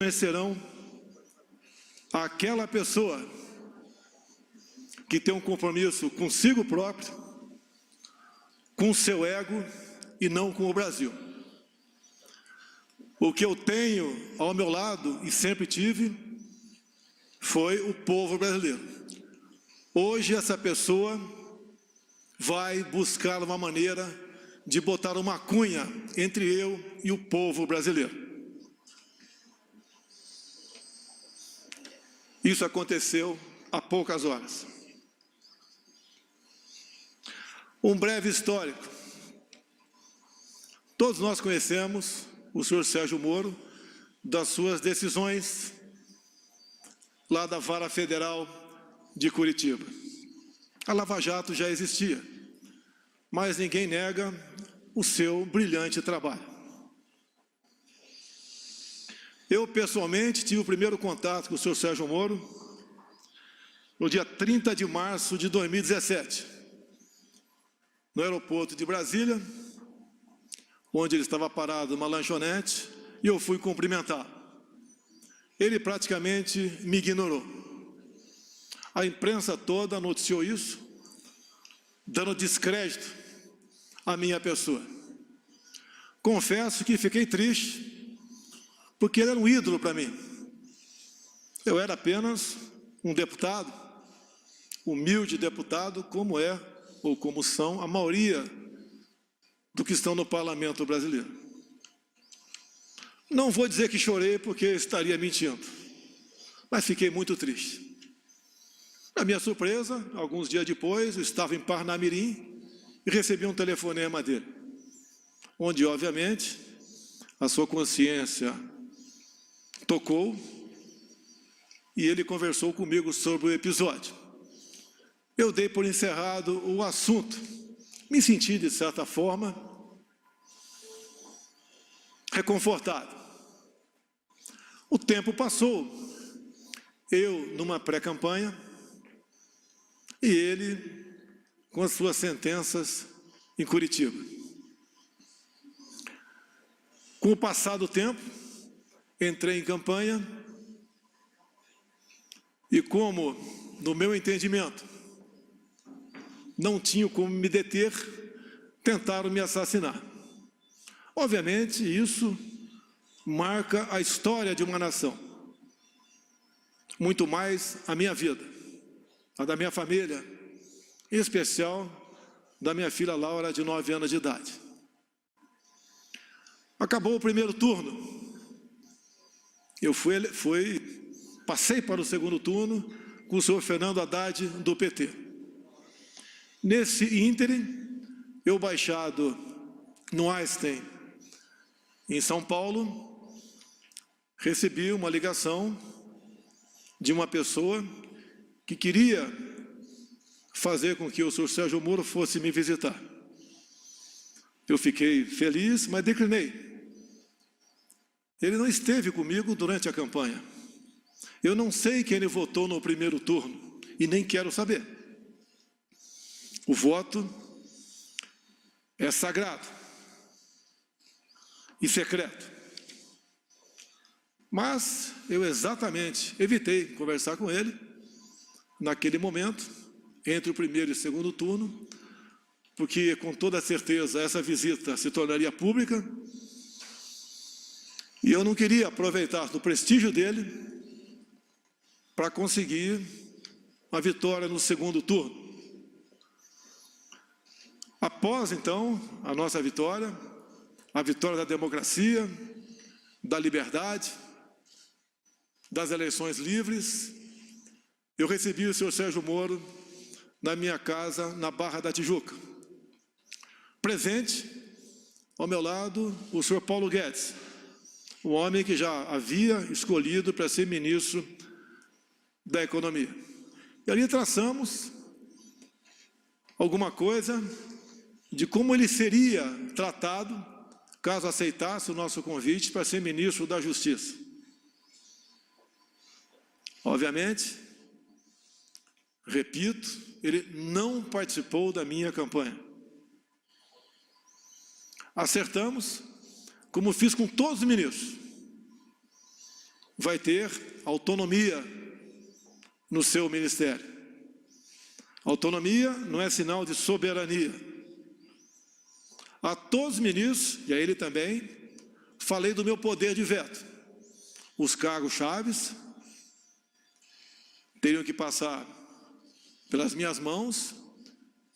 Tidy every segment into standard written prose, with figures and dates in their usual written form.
Conhecerão aquela pessoa que tem um compromisso consigo próprio, com o seu ego e não com o Brasil. O que eu tenho ao meu lado e sempre tive foi o povo brasileiro. Hoje essa pessoa vai buscar uma maneira de botar uma cunha entre eu e o povo brasileiro. Isso aconteceu há poucas horas. Um breve histórico. Todos nós conhecemos o senhor Sérgio Moro, das suas decisões lá da Vara Federal de Curitiba. A Lava Jato já existia, mas ninguém nega o seu brilhante trabalho. Eu, pessoalmente, tive o primeiro contato com o senhor Sérgio Moro no dia 30 de março de 2017, no aeroporto de Brasília, onde ele estava parado numa lanchonete, e eu fui cumprimentá-lo. Ele praticamente me ignorou. A imprensa toda noticiou isso, dando descrédito à minha pessoa. Confesso que fiquei triste, porque ele era um ídolo para mim. Eu era apenas um deputado, humilde deputado, como é, ou como são, a maioria do que estão no parlamento brasileiro. Não vou dizer que chorei, porque estaria mentindo, mas fiquei muito triste. Na minha surpresa, alguns dias depois, eu estava em Parnamirim e recebi um telefonema dele, onde, obviamente, a sua consciência tocou e ele conversou comigo sobre o episódio. Eu dei por encerrado o assunto. Me senti, de certa forma, reconfortado. O tempo passou, eu numa pré-campanha e ele com as suas sentenças em Curitiba. Com o passar do tempo, entrei em campanha e, como, no meu entendimento, não tinha como me deter, tentaram me assassinar. Obviamente, isso marca a história de uma nação, muito mais a minha vida, a da minha família, em especial da minha filha Laura, de 9 anos de idade. Acabou o primeiro turno. Eu passei para o segundo turno com o senhor Fernando Haddad, do PT. Nesse ínterim, eu baixado no Einstein, em São Paulo, recebi uma ligação de uma pessoa que queria fazer com que o senhor Sérgio Moro fosse me visitar. Eu fiquei feliz, mas declinei. Ele não esteve comigo durante a campanha. Eu não sei quem ele votou no primeiro turno e nem quero saber. O voto é sagrado e secreto. Mas eu exatamente evitei conversar com ele naquele momento, entre o primeiro e o segundo turno, porque com toda certeza essa visita se tornaria pública. E eu não queria aproveitar do prestígio dele para conseguir uma vitória no segundo turno. Após, então, a nossa vitória, a vitória da democracia, da liberdade, das eleições livres, eu recebi o senhor Sérgio Moro na minha casa, na Barra da Tijuca. Presente, ao meu lado, o senhor Paulo Guedes, o homem que já havia escolhido para ser ministro da Economia. E ali traçamos alguma coisa de como ele seria tratado caso aceitasse o nosso convite para ser ministro da Justiça. Obviamente, repito, ele não participou da minha campanha. Acertamos, como fiz com todos os ministros, vai ter autonomia no seu ministério. Autonomia não é sinal de soberania. A todos os ministros, e a ele também, falei do meu poder de veto. Os cargos chaves teriam que passar pelas minhas mãos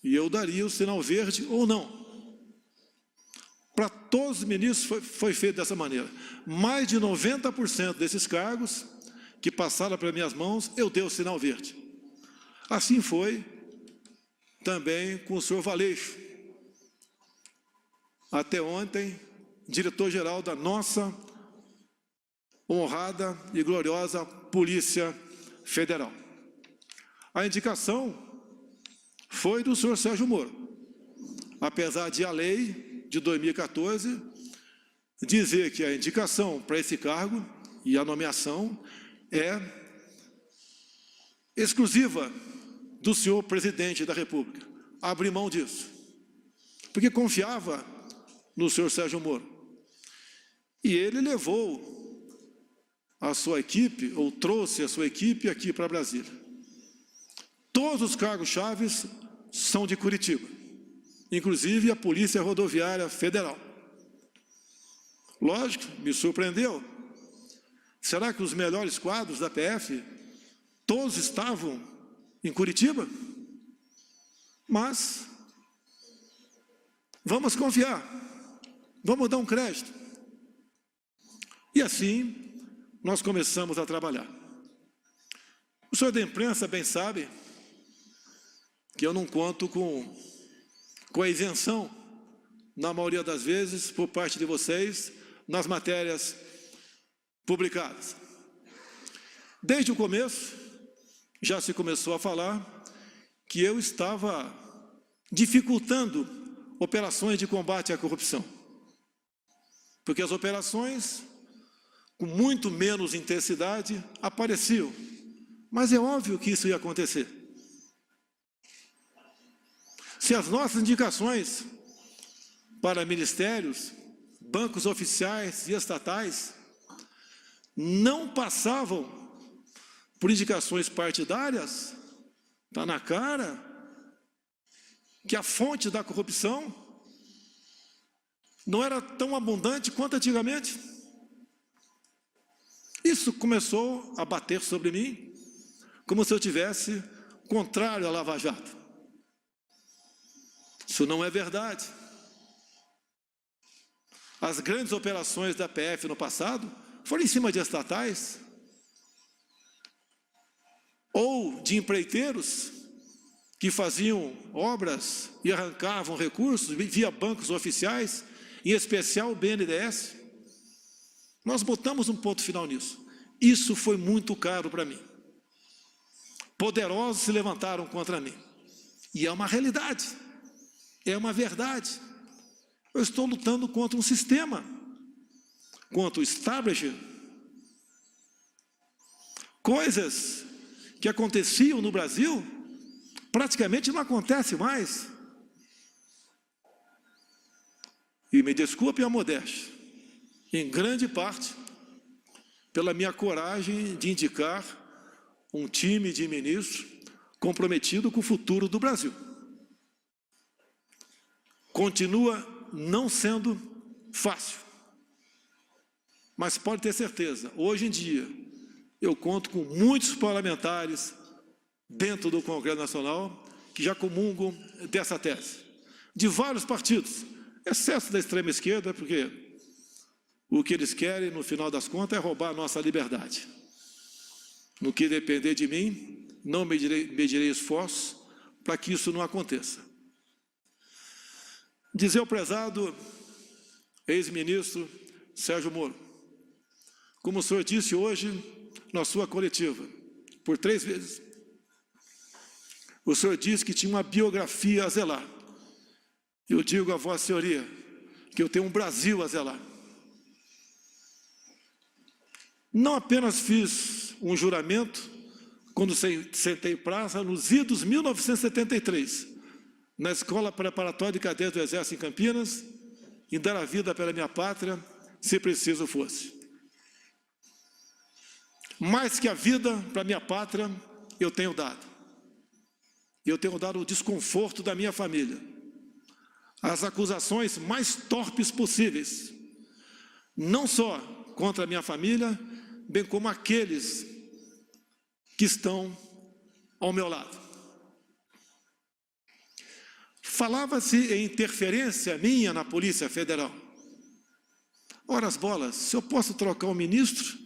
e eu daria o sinal verde ou não. Para todos os ministros foi feito dessa maneira. Mais de 90% desses cargos que passaram pelas minhas mãos, eu dei o sinal verde. Assim foi também com o senhor Valeixo. Até ontem, diretor-geral da nossa honrada e gloriosa Polícia Federal. A indicação foi do senhor Sérgio Moro, apesar de a lei de 2014 dizer que a indicação para esse cargo e a nomeação é exclusiva do senhor presidente da República. Abri mão disso, porque confiava no senhor Sérgio Moro. E ele levou a sua equipe, ou trouxe a sua equipe aqui para Brasília. Todos os cargos chaves são de Curitiba, inclusive a Polícia Rodoviária Federal. Lógico, me surpreendeu. Será que os melhores quadros da PF, todos estavam em Curitiba? Mas vamos confiar, vamos dar um crédito. E assim, nós começamos a trabalhar. O senhor da imprensa bem sabe que eu não conto com a isenção, na maioria das vezes, por parte de vocês, nas matérias publicadas. Desde o começo, já se começou a falar que eu estava dificultando operações de combate à corrupção. Porque as operações, com muito menos intensidade, apareciam. Mas é óbvio que isso ia acontecer. Se as nossas indicações para ministérios, bancos oficiais e estatais não passavam por indicações partidárias, está na cara que a fonte da corrupção não era tão abundante quanto antigamente. Isso começou a bater sobre mim, como se eu tivesse contrário à Lava Jato. Isso não é verdade. As grandes operações da PF no passado foram em cima de estatais ou de empreiteiros que faziam obras e arrancavam recursos via bancos oficiais, em especial o BNDES. Nós botamos um ponto final nisso. Isso foi muito caro para mim. Poderosos se levantaram contra mim. E é uma realidade. É uma verdade. Eu estou lutando contra um sistema, contra o establishment. Coisas que aconteciam no Brasil, praticamente não acontecem mais. E me desculpe a modéstia, em grande parte, pela minha coragem de indicar um time de ministros comprometido com o futuro do Brasil. Continua não sendo fácil, mas pode ter certeza, hoje em dia, eu conto com muitos parlamentares dentro do Congresso Nacional que já comungam dessa tese, de vários partidos, exceto da extrema esquerda, porque o que eles querem, no final das contas, é roubar a nossa liberdade. No que depender de mim, não medirei esforços para que isso não aconteça. Dizer ao prezado ex-ministro Sérgio Moro, como o senhor disse hoje na sua coletiva, por 3 vezes, o senhor disse que tinha uma biografia a zelar. Eu digo a vossa senhoria que eu tenho um Brasil a zelar. Não apenas fiz um juramento, quando sentei em praça, nos idos 1973, na Escola Preparatória de Cadetes do Exército em Campinas, em dar a vida pela minha pátria, se preciso fosse. Mais que a vida para minha pátria, eu tenho dado. Eu tenho dado o desconforto da minha família. As acusações mais torpes possíveis, não só contra a minha família, bem como aqueles que estão ao meu lado. Falava-se em interferência minha na Polícia Federal. Ora as bolas, se eu posso trocar o ministro,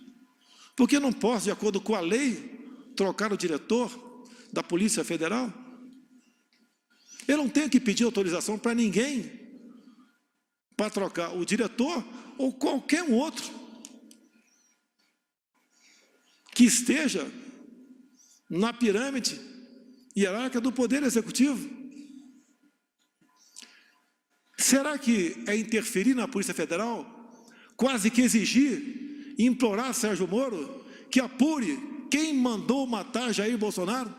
por que não posso, de acordo com a lei, trocar o diretor da Polícia Federal? Eu não tenho que pedir autorização para ninguém para trocar o diretor ou qualquer um outro que esteja na pirâmide hierárquica do Poder Executivo. Será que é interferir na Polícia Federal, quase que exigir, implorar Sérgio Moro que apure quem mandou matar Jair Bolsonaro?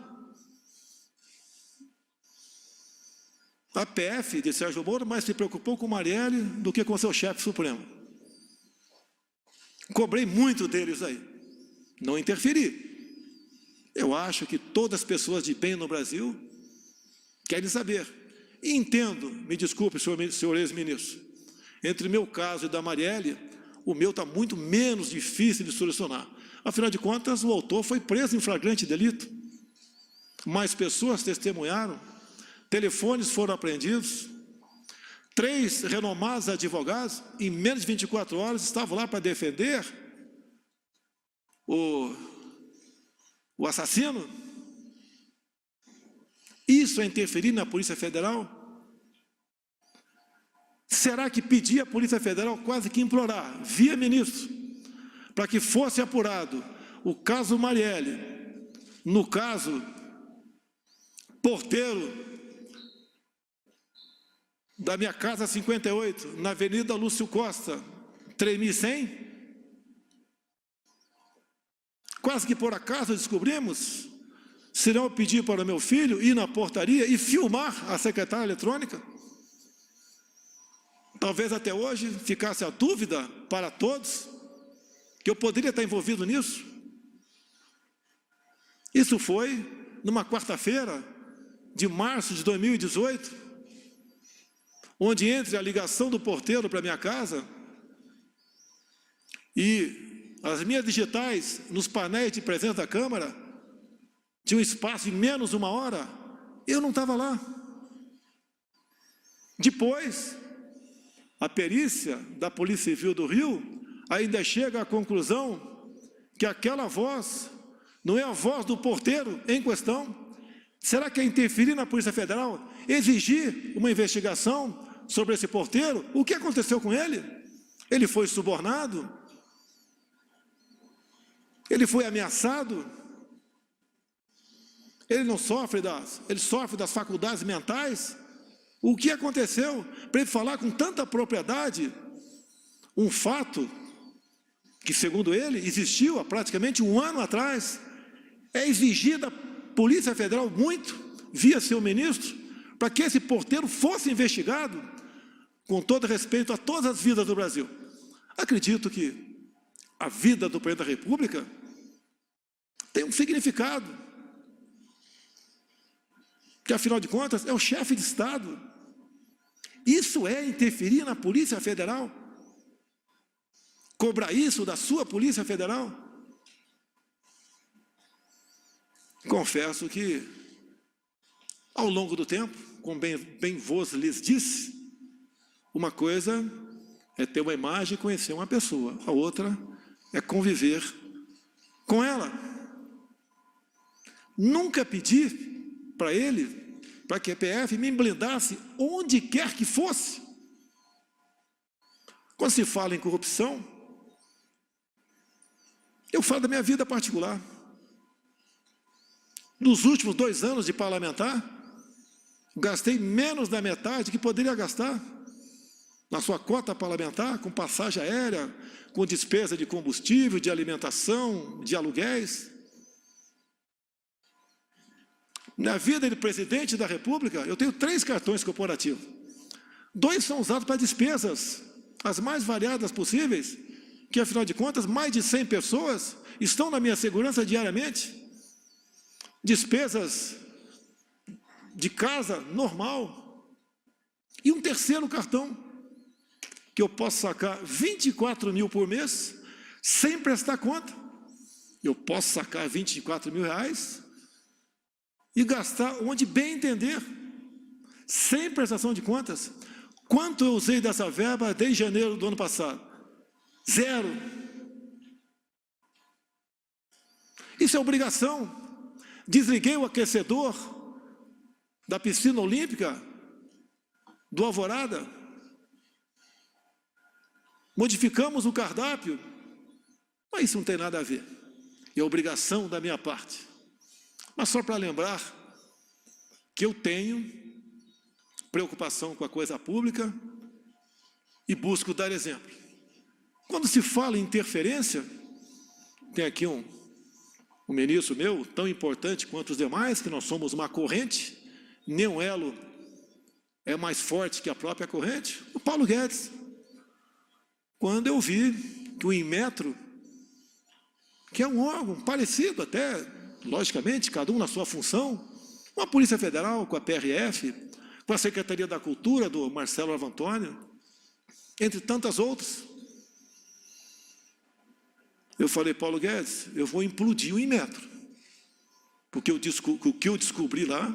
A PF de Sérgio Moro mais se preocupou com Marielle do que com seu chefe supremo. Cobrei muito deles aí. Não interferi. Eu acho que todas as pessoas de bem no Brasil querem saber. E entendo, me desculpe, senhor ex-ministro, entre meu caso e da Marielle, o meu está muito menos difícil de solucionar. Afinal de contas, o autor foi preso em flagrante delito. Mais pessoas testemunharam, telefones foram apreendidos, 3 renomados advogados, em menos de 24 horas, estavam lá para defender o assassino. Isso é interferir na Polícia Federal? Será que pedir à Polícia Federal, quase que implorar, via ministro, para que fosse apurado o caso Marielle, no caso porteiro da minha casa 58, na Avenida Lúcio Costa, 3100? Quase que por acaso descobrimos, se não eu pedir para o meu filho ir na portaria e filmar a secretária eletrônica? Talvez até hoje ficasse a dúvida para todos que eu poderia estar envolvido nisso. Isso foi numa quarta-feira de março de 2018, onde entre a ligação do porteiro para a minha casa e as minhas digitais nos painéis de presença da Câmara, tinha um espaço de menos de 1 hora, eu não estava lá. Depois, a perícia da Polícia Civil do Rio ainda chega à conclusão que aquela voz não é a voz do porteiro em questão. Será que é interferir na Polícia Federal, exigir uma investigação sobre esse porteiro? O que aconteceu com ele? Ele foi subornado? Ele foi ameaçado? Ele não sofre ele sofre das faculdades mentais? O que aconteceu para ele falar com tanta propriedade um fato que, segundo ele, existiu há praticamente 1 ano atrás? É exigir da Polícia Federal muito, via seu ministro, para que esse porteiro fosse investigado, com todo respeito a todas as vidas do Brasil. Acredito que a vida do presidente da República tem um significado, que afinal de contas é o chefe de Estado. Isso é interferir na Polícia Federal? Cobrar isso da sua Polícia Federal? Confesso que, ao longo do tempo, como bem vos lhes disse, uma coisa é ter uma imagem e conhecer uma pessoa, a outra é conviver com ela. Nunca pedi para ele, para que a PF me blindasse onde quer que fosse. Quando se fala em corrupção, eu falo da minha vida particular. Nos últimos 2 anos de parlamentar, gastei menos da metade que poderia gastar na sua cota parlamentar, com passagem aérea, com despesa de combustível, de alimentação, de aluguéis. Na vida de presidente da República, eu tenho 3 cartões corporativos. 2 são usados para despesas, as mais variadas possíveis, que afinal de contas, mais de 100 pessoas estão na minha segurança diariamente. Despesas de casa normal. E um terceiro cartão, que eu posso sacar 24 mil por mês, sem prestar conta. Eu posso sacar 24 mil reais e gastar onde bem entender, sem prestação de contas. Quanto eu usei dessa verba desde janeiro do ano passado? 0. Isso é obrigação. Desliguei o aquecedor da piscina olímpica do Alvorada. Modificamos o cardápio. Mas isso não tem nada a ver. É obrigação da minha parte. Mas só para lembrar que eu tenho preocupação com a coisa pública e busco dar exemplo. Quando se fala em interferência, tem aqui um ministro meu, tão importante quanto os demais, que nós somos uma corrente, nenhum elo é mais forte que a própria corrente, o Paulo Guedes. Quando eu vi que o Inmetro, que é um órgão parecido até, logicamente, cada um na sua função, com a Polícia Federal, com a PRF, com a Secretaria da Cultura, do Marcelo Arvantônio, entre tantas outras. Eu falei, Paulo Guedes, eu vou implodir o Inmetro, porque o que eu descobri lá,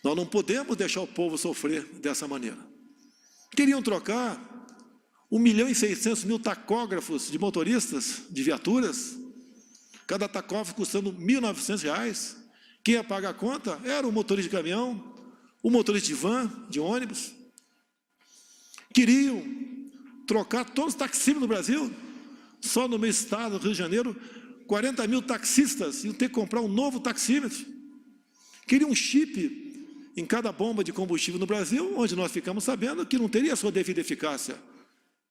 nós não podemos deixar o povo sofrer dessa maneira. Queriam trocar 1.600.000 tacógrafos de motoristas, de viaturas, cada tacógrafo custando R$ 1.900. Quem ia pagar a conta era o motorista de caminhão, o motorista de van, de ônibus. Queriam trocar todos os taxímetros do Brasil. Só no meu estado, Rio de Janeiro, 40 mil taxistas iam ter que comprar um novo taxímetro. Queriam um chip em cada bomba de combustível no Brasil, onde nós ficamos sabendo que não teria a sua devida eficácia.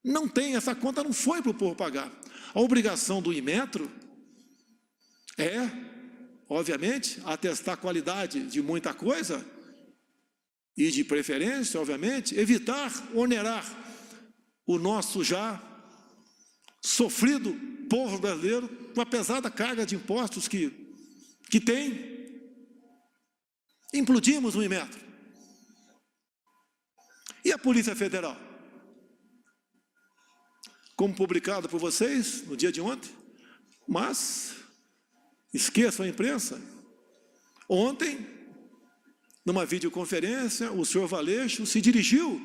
Não tem, essa conta não foi para o povo pagar. A obrigação do Inmetro é, obviamente, atestar a qualidade de muita coisa e, de preferência, obviamente, evitar onerar o nosso já sofrido povo brasileiro com a pesada carga de impostos que tem. Implodimos o Inmetro. E a Polícia Federal? Como publicado por vocês no dia de ontem, mas esqueçam a imprensa. Ontem, numa videoconferência, o senhor Valeixo se dirigiu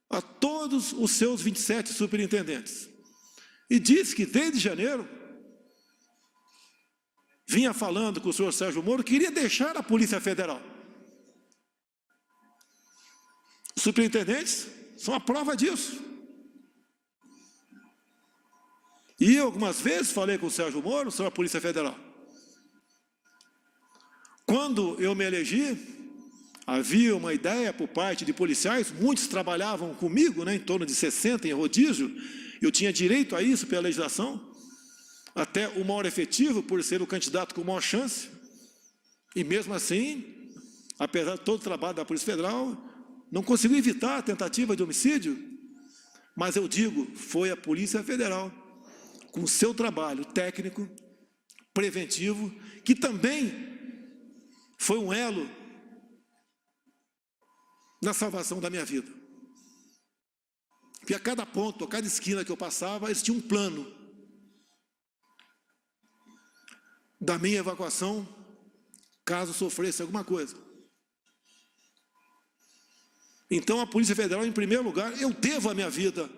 a todos os seus 27 superintendentes e disse que desde janeiro vinha falando com o senhor Sérgio Moro, queria deixar a Polícia Federal. Os superintendentes são a prova disso. E eu, algumas vezes, falei com o Sérgio Moro sobre a Polícia Federal. Quando eu me elegi, havia uma ideia por parte de policiais, muitos trabalhavam comigo, em torno de 60 em rodízio, eu tinha direito a isso pela legislação, até o maior efetivo, por ser o candidato com maior chance, e mesmo assim, apesar de todo o trabalho da Polícia Federal, não conseguiu evitar a tentativa de homicídio, mas eu digo, foi a Polícia Federal, com o seu trabalho técnico, preventivo, que também foi um elo na salvação da minha vida. Porque a cada ponto, a cada esquina que eu passava, eles tinham um plano da minha evacuação, caso sofresse alguma coisa. Então, a Polícia Federal, em primeiro lugar, eu devo a minha vida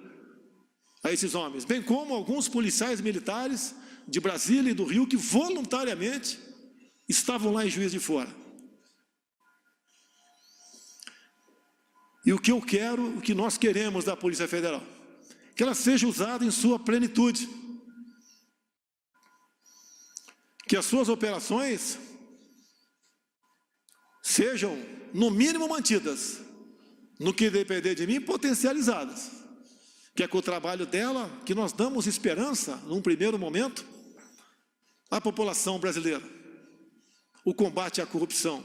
a esses homens, bem como alguns policiais militares de Brasília e do Rio que voluntariamente estavam lá em Juiz de Fora. E o que eu quero, o que nós queremos da Polícia Federal, que ela seja usada em sua plenitude, que as suas operações sejam, no mínimo, mantidas, no que depender de mim, potencializadas. Que é com o trabalho dela que nós damos esperança, num primeiro momento, à população brasileira. O combate à corrupção,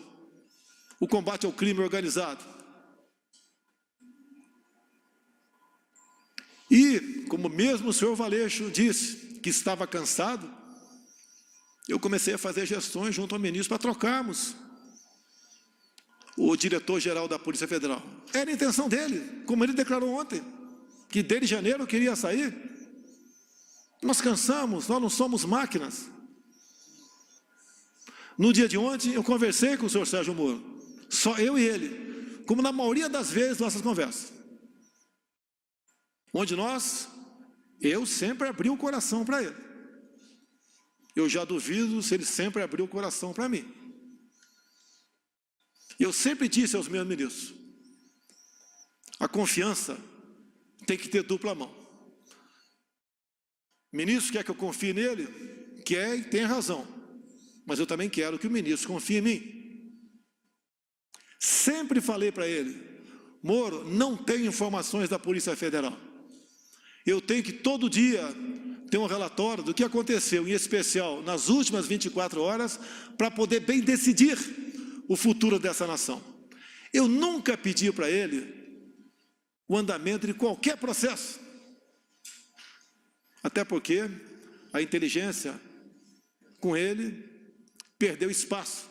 o combate ao crime organizado. E, como mesmo o senhor Valeixo disse que estava cansado, eu comecei a fazer gestões junto ao ministro para trocarmos o diretor-geral da Polícia Federal. Era a intenção dele, como ele declarou ontem, que desde janeiro queria sair. Nós cansamos, nós não somos máquinas. No dia de ontem, eu conversei com o senhor Sérgio Moro, só eu e ele, como na maioria das vezes nossas conversas, onde eu sempre abri o coração para ele. Eu já duvido se ele sempre abriu o coração para mim. Eu sempre disse aos meus ministros, a confiança tem que ter dupla mão. O ministro quer que eu confie nele? Quer e tem razão. Mas eu também quero que o ministro confie em mim. Sempre falei para ele, Moro, não tenho informações da Polícia Federal. Eu tenho que todo dia ter um relatório do que aconteceu, em especial nas últimas 24 horas, para poder bem decidir o futuro dessa nação. Eu nunca pedi para ele o andamento de qualquer processo. Até porque a inteligência, com ele, perdeu espaço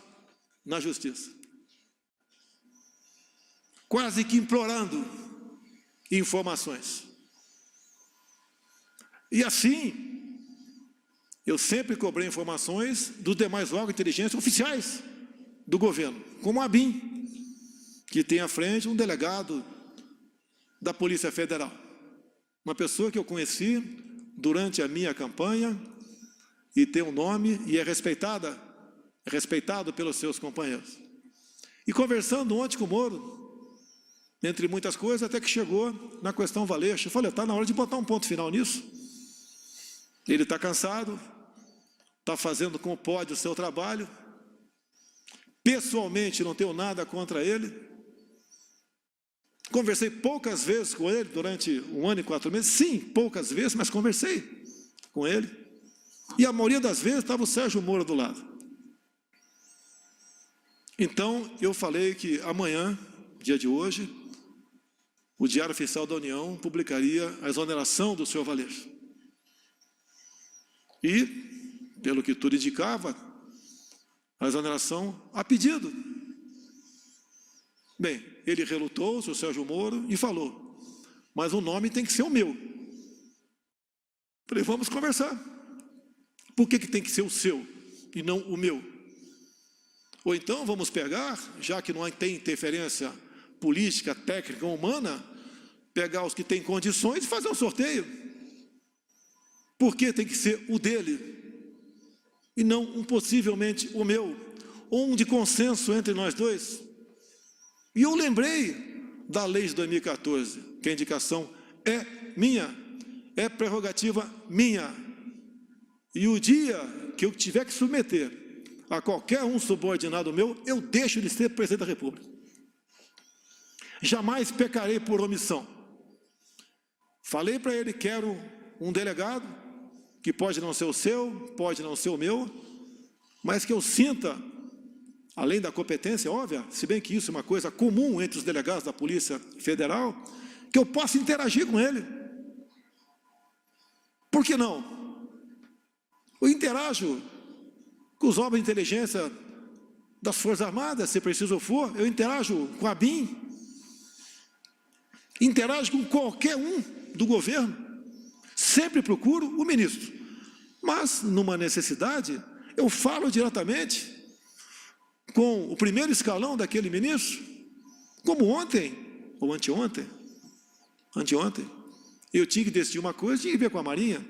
na justiça. Quase que implorando informações. E assim, eu sempre cobrei informações dos demais órgãos de inteligência oficiais do governo, como a ABIN, que tem à frente um delegado da Polícia Federal. Uma pessoa que eu conheci durante a minha campanha e tem um nome e é respeitado pelos seus companheiros. E conversando ontem com o Moro, entre muitas coisas, até que chegou na questão Valeixo. Eu falei, está na hora de botar um ponto final nisso. Ele está cansado, está fazendo como pode o seu trabalho. Pessoalmente, não tenho nada contra ele. Conversei poucas vezes com ele durante 1 ano e 4 meses. Sim, poucas vezes, mas conversei com ele. E a maioria das vezes estava o Sérgio Moro do lado. Então, eu falei que amanhã, dia de hoje, o Diário Oficial da União publicaria a exoneração do senhor Valeixo. E, pelo que tudo indicava, a exoneração a pedido. Bem, ele relutou, o senhor Sérgio Moro, e falou, mas o nome tem que ser o meu. Falei, vamos conversar. Por que tem que ser o seu e não o meu? Ou então vamos pegar, já que não tem interferência política, técnica, humana, pegar os que têm condições e fazer um sorteio. Por que tem que ser o dele e não possivelmente o meu, ou um de consenso entre nós dois? E eu lembrei da lei de 2014, que a indicação é minha, é prerrogativa minha. E o dia que eu tiver que submeter a qualquer um subordinado meu, eu deixo de ser presidente da República. Jamais pecarei por omissão. Falei para ele, quero um delegado, que pode não ser o seu, pode não ser o meu, mas que eu sinta, além da competência óbvia, se bem que isso é uma coisa comum entre os delegados da Polícia Federal, que eu possa interagir com ele. Por que não? Eu interajo com os órgãos de inteligência das Forças Armadas, se preciso for, eu interajo com a ABIN, interajo com qualquer um do governo, sempre procuro o ministro, mas numa necessidade, eu falo diretamente com o primeiro escalão daquele ministro, como ontem, ou anteontem, eu tinha que decidir uma coisa, tinha que ver com a Marinha.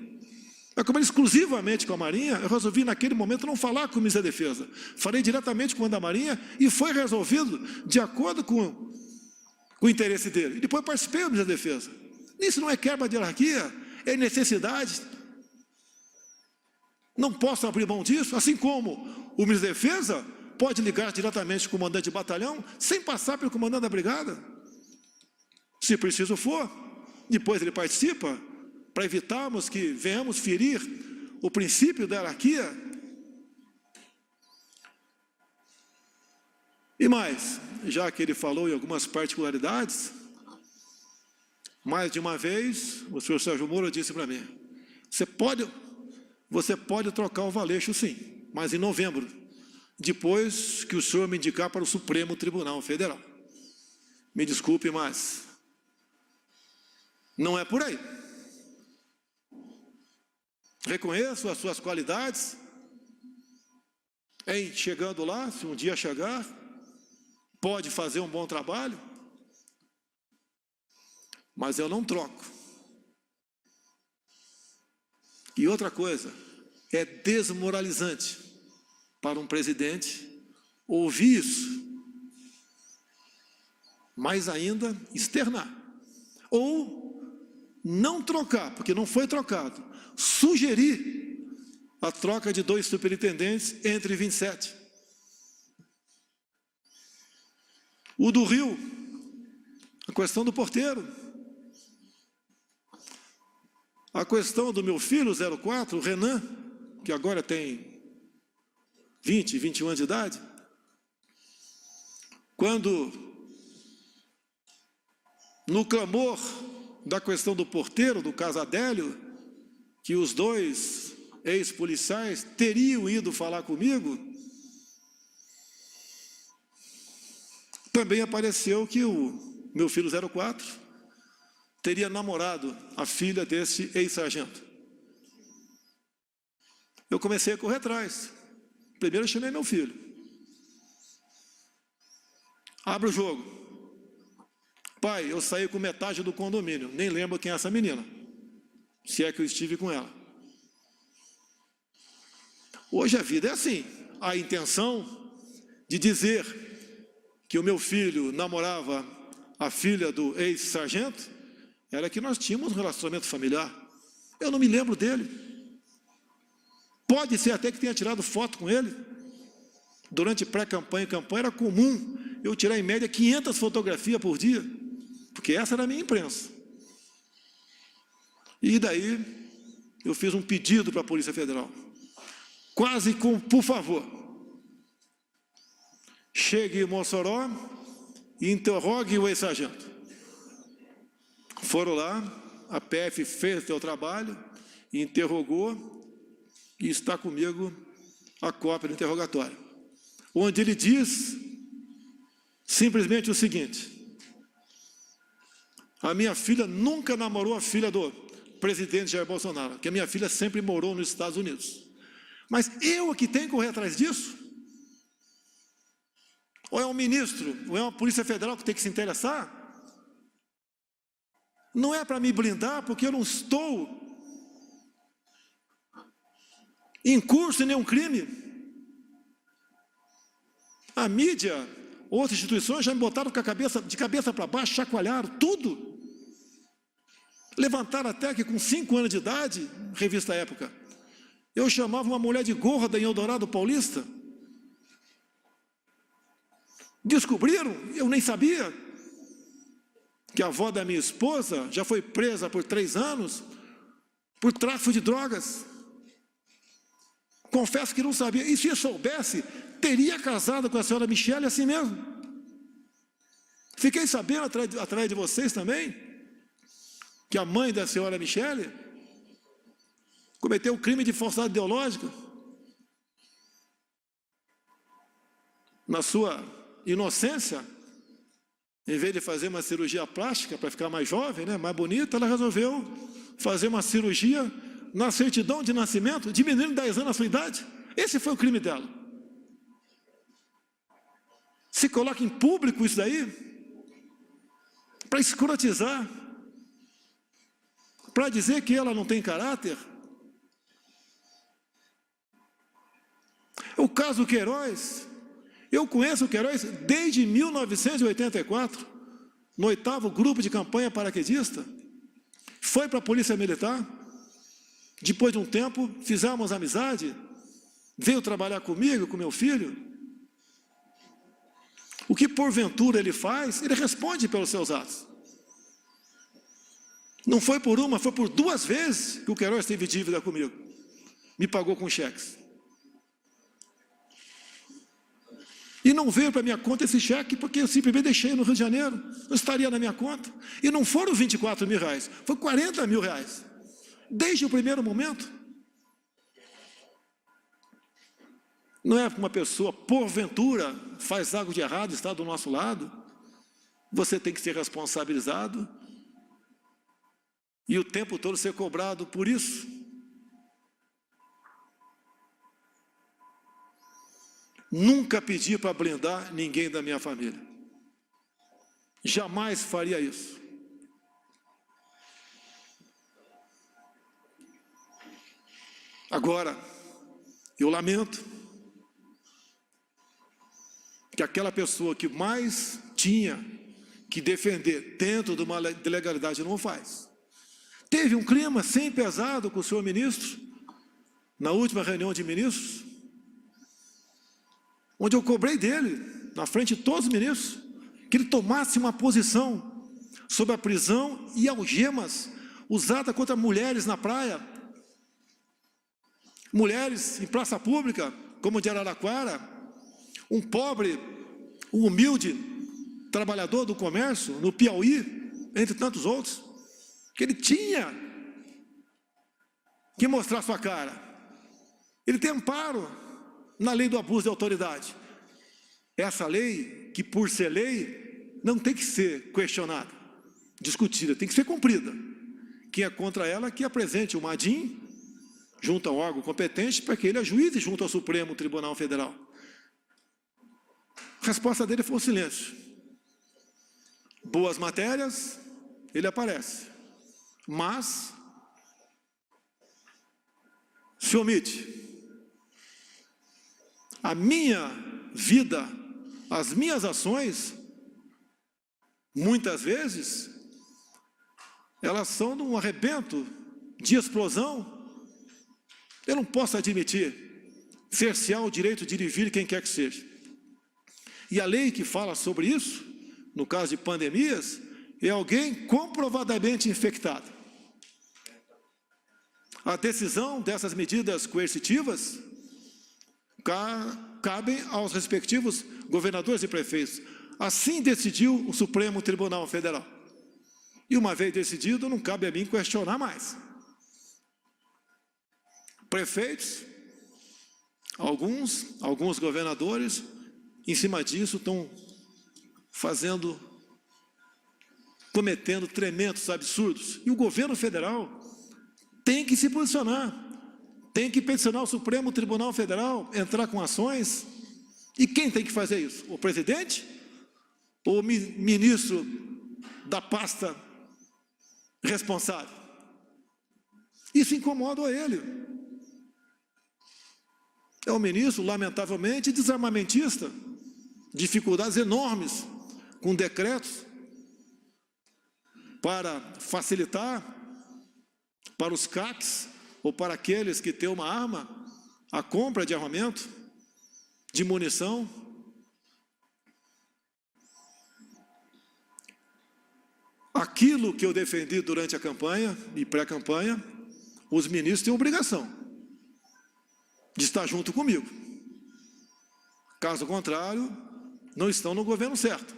Mas como exclusivamente com a Marinha, eu resolvi naquele momento não falar com o ministro da Defesa. Falei diretamente com o da Marinha e foi resolvido de acordo com o interesse dele. E depois participei do ministro da Defesa. Isso não é quebra de hierarquia, é necessidade. Não posso abrir mão disso, assim como o ministro da Defesa pode ligar diretamente com o comandante de batalhão, sem passar pelo comandante da brigada. Se preciso for, depois ele participa, para evitarmos que venhamos ferir o princípio da hierarquia. E mais, já que ele falou em algumas particularidades, Mais de uma vez, o senhor Sérgio Moro disse para mim, você pode trocar o Valeixo sim, mas em novembro, depois que o senhor me indicar para o Supremo Tribunal Federal. Me desculpe, mas não é por aí. Reconheço as suas qualidades em chegando lá, se um dia chegar, pode fazer um bom trabalho, mas eu não troco. E outra coisa, é desmoralizante para um presidente ouvir isso, mais ainda externar, ou não trocar, porque não foi trocado, sugerir a troca de 2 superintendentes entre 27. O do Rio, a questão do porteiro, a questão do meu filho 04, o Renan, que agora tem 20, 21 anos de idade, quando no clamor da questão do porteiro, do caso Adélio, que os 2 ex-policiais teriam ido falar comigo, também apareceu que o meu filho 04 teria namorado a filha desse ex-sargento. Eu comecei a correr atrás. Primeiro eu chamei meu filho. Abre o jogo. Pai, eu saí com metade do condomínio, nem lembro quem é essa menina, se é que eu estive com ela. Hoje a vida é assim, a intenção de dizer que o meu filho namorava a filha do ex-sargento era que nós tínhamos um relacionamento familiar. Eu não me lembro dele. Pode ser até que tenha tirado foto com ele. Durante pré-campanha e campanha era comum eu tirar em média 500 fotografias por dia, porque essa era a minha imprensa. E daí eu fiz um pedido para a Polícia Federal, quase com por favor, chegue em Mossoró e interrogue o ex-sargento. Foram lá, a PF fez o seu trabalho, interrogou e está comigo a cópia do interrogatório, onde ele diz simplesmente o seguinte: a minha filha nunca namorou a filha do presidente Jair Bolsonaro, que a minha filha sempre morou nos Estados Unidos. Mas eu é que tenho que correr atrás disso? Ou é um ministro, ou é uma Polícia Federal que tem que se interessar? Não é para me blindar, porque eu não estou em curso em nenhum crime. A mídia, outras instituições já me botaram de cabeça para baixo, chacoalharam tudo. Levantaram até que com 5 anos de idade, revista Época, eu chamava uma mulher de gorda em Eldorado Paulista. Descobriram, eu nem sabia, que a avó da minha esposa já foi presa por 3 anos por tráfico de drogas. Confesso que não sabia, e se eu soubesse, teria casado com a senhora Michele assim mesmo. Fiquei sabendo atrás de vocês também, que a mãe da senhora Michele cometeu um crime de falsidade ideológica. Na sua inocência, em vez de fazer uma cirurgia plástica para ficar mais jovem, né, mais bonita, ela resolveu fazer uma cirurgia na certidão de nascimento, diminuindo 10 anos a sua idade. Esse foi o crime dela. Se coloca em público isso daí, para escrotizar, para dizer que ela não tem caráter. O caso Queiroz, eu conheço o Queiroz desde 1984, no 8º grupo de campanha paraquedista, foi para a Polícia Militar, depois de um tempo, fizemos amizade, veio trabalhar comigo, com meu filho. O que porventura ele faz, ele responde pelos seus atos. Não foi por uma, foi por 2 vezes que o Queiroz teve dívida comigo. Me pagou com cheques. E não veio para minha conta esse cheque, porque eu simplesmente deixei no Rio de Janeiro, não estaria na minha conta. E não foram 24 mil reais, foi 40 mil reais. Desde o primeiro momento. Não é uma pessoa, porventura, faz algo de errado, está do nosso lado. Você tem que ser responsabilizado. E o tempo todo ser cobrado por isso. Nunca pedi para blindar ninguém da minha família. Jamais faria isso. Agora, eu lamento que aquela pessoa que mais tinha que defender dentro de uma legalidade não faz. Teve um clima sem pesado com o senhor ministro, na última reunião de ministros, onde eu cobrei dele, na frente de todos os ministros, que ele tomasse uma posição sobre a prisão e algemas usada contra mulheres na praia, mulheres em praça pública, como de Araraquara, um pobre, um humilde trabalhador do comércio, no Piauí, entre tantos outros, que ele tinha que mostrar sua cara. Ele tem amparo na lei do abuso de autoridade. Essa lei, que por ser lei, não tem que ser questionada, discutida, tem que ser cumprida. Quem é contra ela, que apresente o ADIM junto ao órgão competente, para que ele ajuize junto ao Supremo Tribunal Federal. A resposta dele foi o silêncio. Boas matérias, ele aparece, mas se omite. A minha vida, as minhas ações, muitas vezes, elas são de um arrebento, de explosão. Eu não posso admitir cercear o direito de ir e vir quem quer que seja. E a lei que fala sobre isso, no caso de pandemias, é alguém comprovadamente infectado. A decisão dessas medidas coercitivas cabem aos respectivos governadores e prefeitos. Assim decidiu o Supremo Tribunal Federal. E uma vez decidido, não cabe a mim questionar mais. Prefeitos, alguns governadores, em cima disso, estão cometendo tremendos absurdos. E o governo federal tem que se posicionar, tem que peticionar o Supremo Tribunal Federal, entrar com ações. E quem tem que fazer isso? O presidente? Ou o ministro da pasta responsável? Isso incomoda a ele. É um ministro, lamentavelmente, desarmamentista, dificuldades enormes com decretos para facilitar para os CACs ou para aqueles que têm uma arma, a compra de armamento, de munição. Aquilo que eu defendi durante a campanha e pré-campanha, os ministros têm obrigação de estar junto comigo. Caso contrário, não estão no governo certo.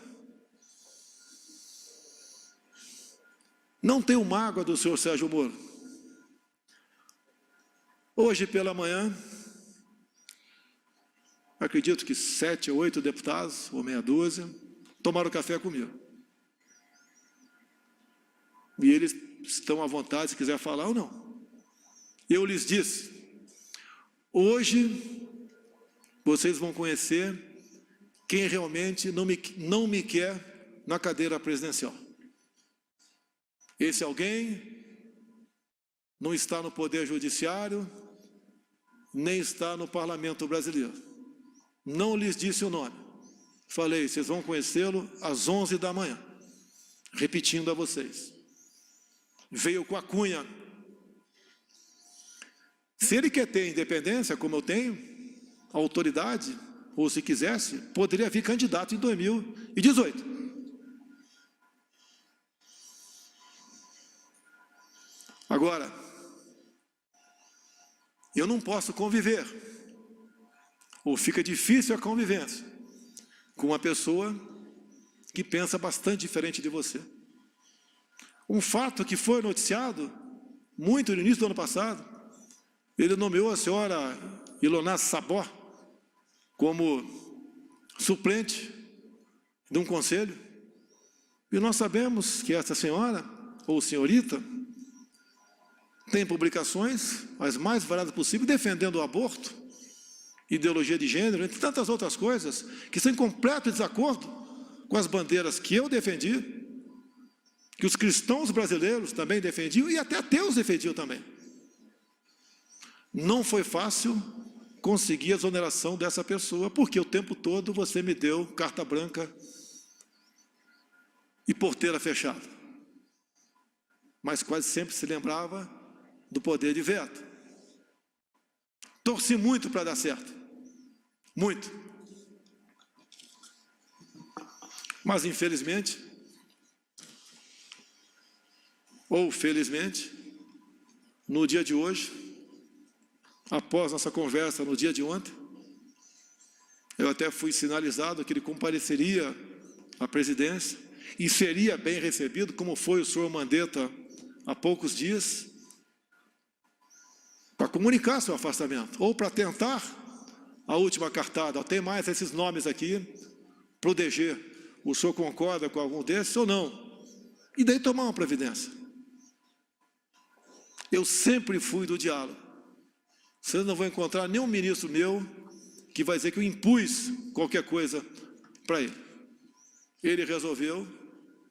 Não tenho mágoa do senhor Sérgio Moro. Hoje pela manhã, acredito que 7 ou 8 deputados, ou meia dúzia, tomaram café comigo. E eles estão à vontade, se quiser falar ou não. Eu lhes disse, hoje vocês vão conhecer quem realmente não me quer na cadeira presidencial. Esse alguém não está no Poder Judiciário, nem está no Parlamento Brasileiro. Não lhes disse o nome. Falei, vocês vão conhecê-lo às 11 da manhã. Repetindo a vocês. Veio com a cunha. Se ele quer ter independência, como eu tenho, autoridade, ou se quisesse, poderia vir candidato em 2018. Agora, eu não posso conviver, ou fica difícil a convivência, com uma pessoa que pensa bastante diferente de você. Um fato que foi noticiado muito no início do ano passado, ele nomeou a senhora Ilona Sabó como suplente de um conselho. E nós sabemos que essa senhora, ou senhorita, tem publicações, as mais variadas possíveis, defendendo o aborto, ideologia de gênero, entre tantas outras coisas, que estão em completo desacordo com as bandeiras que eu defendi, que os cristãos brasileiros também defendiam, e até ateus defendiam também. Não foi fácil conseguir a exoneração dessa pessoa, porque o tempo todo você me deu carta branca e porteira fechada. Mas quase sempre se lembrava do poder de veto. Torci muito para dar certo. Muito. Mas, infelizmente, ou felizmente, no dia de hoje, após nossa conversa no dia de ontem, eu até fui sinalizado que ele compareceria à presidência e seria bem recebido, como foi o senhor Mandetta há poucos dias, para comunicar seu afastamento, ou para tentar a última cartada. Tem mais esses nomes aqui para o DG. O senhor concorda com algum desses ou não? E daí tomar uma providência. Eu sempre fui do diálogo. Vocês não vão encontrar nenhum ministro meu que vai dizer que eu impus qualquer coisa para ele. Ele resolveu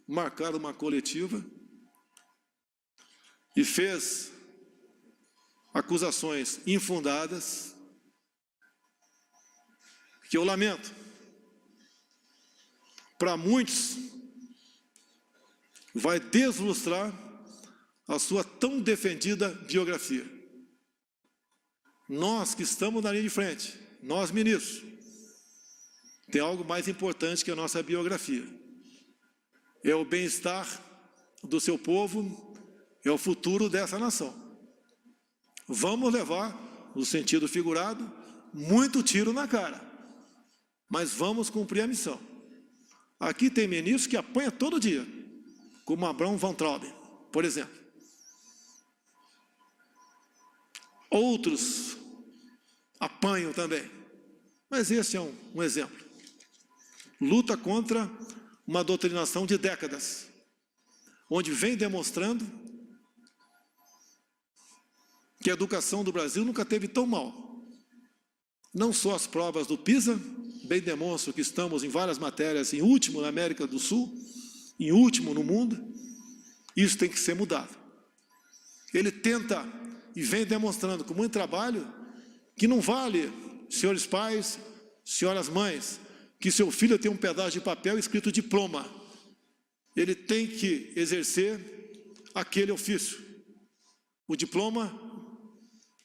marcar uma coletiva e fez acusações infundadas, que eu lamento. Para muitos, vai deslustrar a sua tão defendida biografia. Nós que estamos na linha de frente, nós ministros, tem algo mais importante que a nossa biografia. É o bem-estar do seu povo, é o futuro dessa nação. Vamos levar, no sentido figurado, muito tiro na cara, mas vamos cumprir a missão. Aqui tem ministro que apanha todo dia, como Abraham Van Trauben, por exemplo. Outros apanham também, mas esse é um exemplo. Luta contra uma doutrinação de décadas, onde vem demonstrando que a educação do Brasil nunca teve tão mal. Não só as provas do PISA, bem demonstram que estamos em várias matérias em último na América do Sul, em último no mundo. Isso tem que ser mudado. Ele tenta e vem demonstrando com muito trabalho que não vale, senhores pais, senhoras mães, que seu filho tem um pedaço de papel escrito diploma. Ele tem que exercer aquele ofício. O diploma,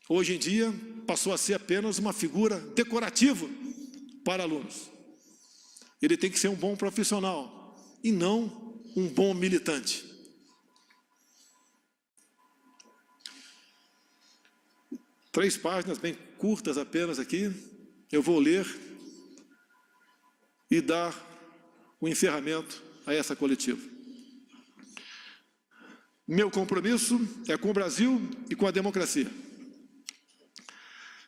hoje em dia, passou a ser apenas uma figura decorativa para alunos. Ele tem que ser um bom profissional e não um bom militante. Três páginas bem curtas apenas aqui, eu vou ler e dar o encerramento a essa coletiva. Meu compromisso é com o Brasil e com a democracia.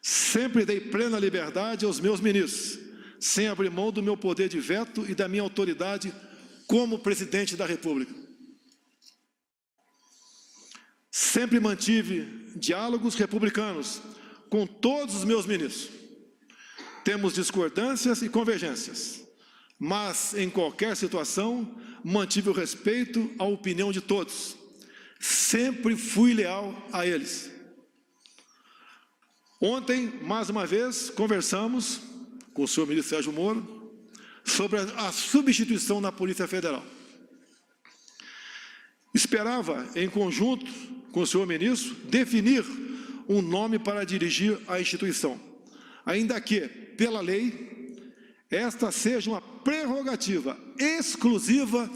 Sempre dei plena liberdade aos meus ministros, sem abrir mão do meu poder de veto e da minha autoridade como presidente da República. Sempre mantive diálogos republicanos com todos os meus ministros. Temos discordâncias e convergências, mas em qualquer situação mantive o respeito à opinião de todos. Sempre fui leal a eles. Ontem, mais uma vez, conversamos com o senhor ministro Sérgio Moro sobre a substituição na Polícia Federal. Esperava, em conjunto com o senhor ministro, definir um nome para dirigir a instituição, ainda que, pela lei, esta seja uma prerrogativa exclusiva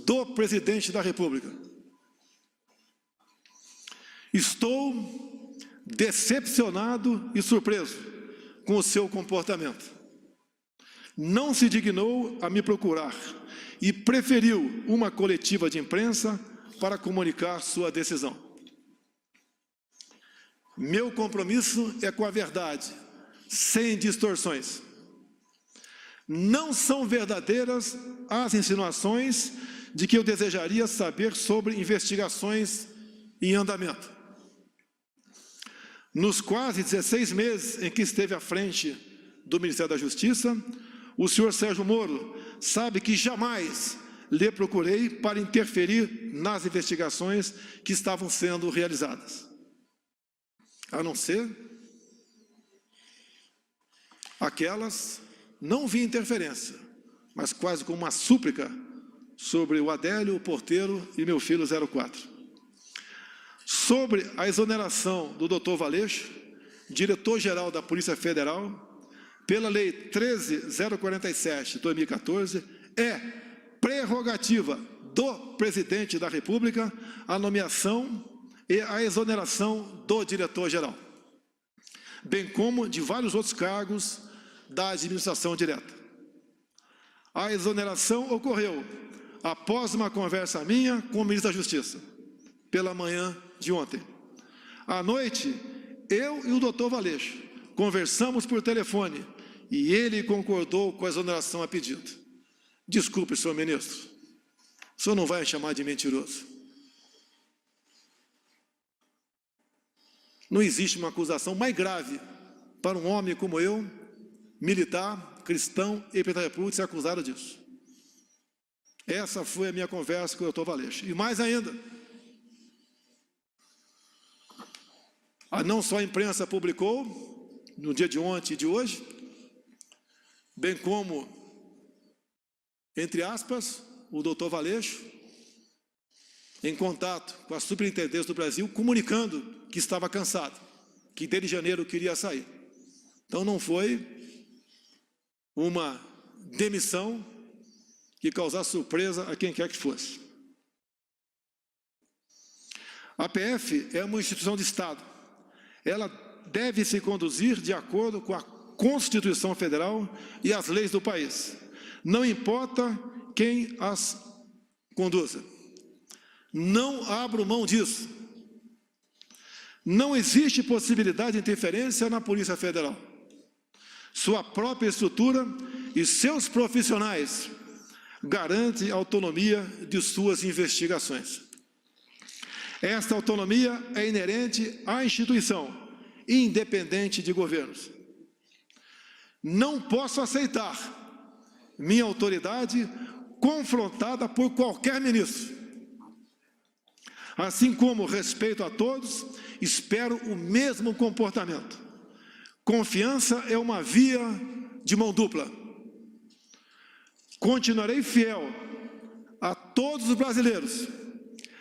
do presidente da República. Estou decepcionado e surpreso com o seu comportamento. não se dignou a me procurar e preferiu uma coletiva de imprensa para comunicar sua decisão. Meu compromisso é com a verdade, sem distorções. Não são verdadeiras as insinuações de que eu desejaria saber sobre investigações em andamento. Nos quase 16 meses em que esteve à frente do Ministério da Justiça, o senhor Sérgio Moro sabe que jamais lhe procurei para interferir nas investigações que estavam sendo realizadas. A não ser aquelas, não vi interferência, mas quase como uma súplica sobre o Adélio, o porteiro e meu filho 04. Sobre a exoneração do Dr. Valeixo, diretor-geral da Polícia Federal, pela Lei 13.047, de 2014, é prerrogativa do Presidente da República a nomeação e a exoneração do diretor-geral, bem como de vários outros cargos da administração direta. A exoneração ocorreu após uma conversa minha com o ministro da Justiça, pela manhã de ontem. À noite, eu e o doutor Valeixo conversamos por telefone e ele concordou com a exoneração a pedido. Desculpe, senhor ministro, o senhor não vai me chamar de mentiroso. Não existe uma acusação mais grave para um homem como eu, militar, cristão e presidente da República, ser acusado disso. Essa foi a minha conversa com o doutor Valeixo. E mais ainda, não só a imprensa publicou, no dia de ontem e de hoje, bem como, entre aspas, o doutor Valeixo, em contato com a Superintendência do Brasil, comunicando que estava cansado, que desde janeiro queria sair. Então não foi uma demissão que causasse surpresa a quem quer que fosse. A PF é uma instituição de Estado. Ela deve se conduzir de acordo com a Constituição Federal e as leis do país. Não importa quem as conduza. Não abro mão disso. Não existe possibilidade de interferência na Polícia Federal. Sua própria estrutura e seus profissionais garantem a autonomia de suas investigações. Esta autonomia é inerente à instituição, independente de governos. Não posso aceitar minha autoridade confrontada por qualquer ministro. Assim como respeito a todos, espero o mesmo comportamento. Confiança é uma via de mão dupla. Continuarei fiel a todos os brasileiros.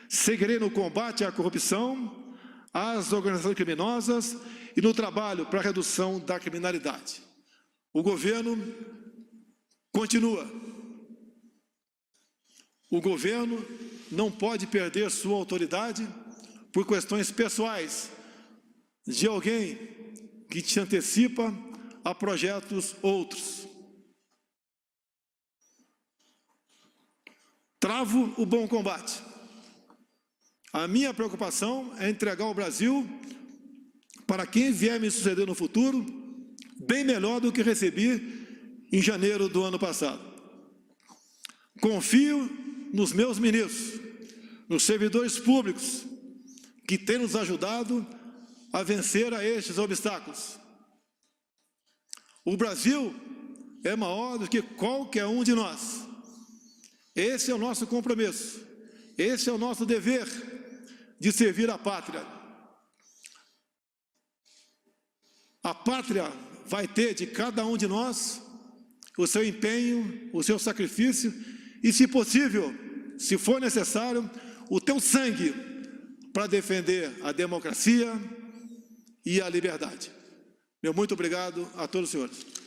Seguirei no combate à corrupção, às organizações criminosas e no trabalho para a redução da criminalidade. O governo continua. O governo não pode perder sua autoridade por questões pessoais de alguém que se antecipa a projetos outros. Travo o bom combate. A minha preocupação é entregar o Brasil para quem vier me suceder no futuro, bem melhor do que recebi em janeiro do ano passado. Confio nos meus ministros, nos servidores públicos, que têm nos ajudado a vencer a estes obstáculos. O Brasil é maior do que qualquer um de nós. Esse é o nosso compromisso, esse é o nosso dever de servir a pátria. A pátria vai ter de cada um de nós o seu empenho, o seu sacrifício e, se possível, se for necessário, o teu sangue para defender a democracia e a liberdade. Meu muito obrigado a todos os senhores.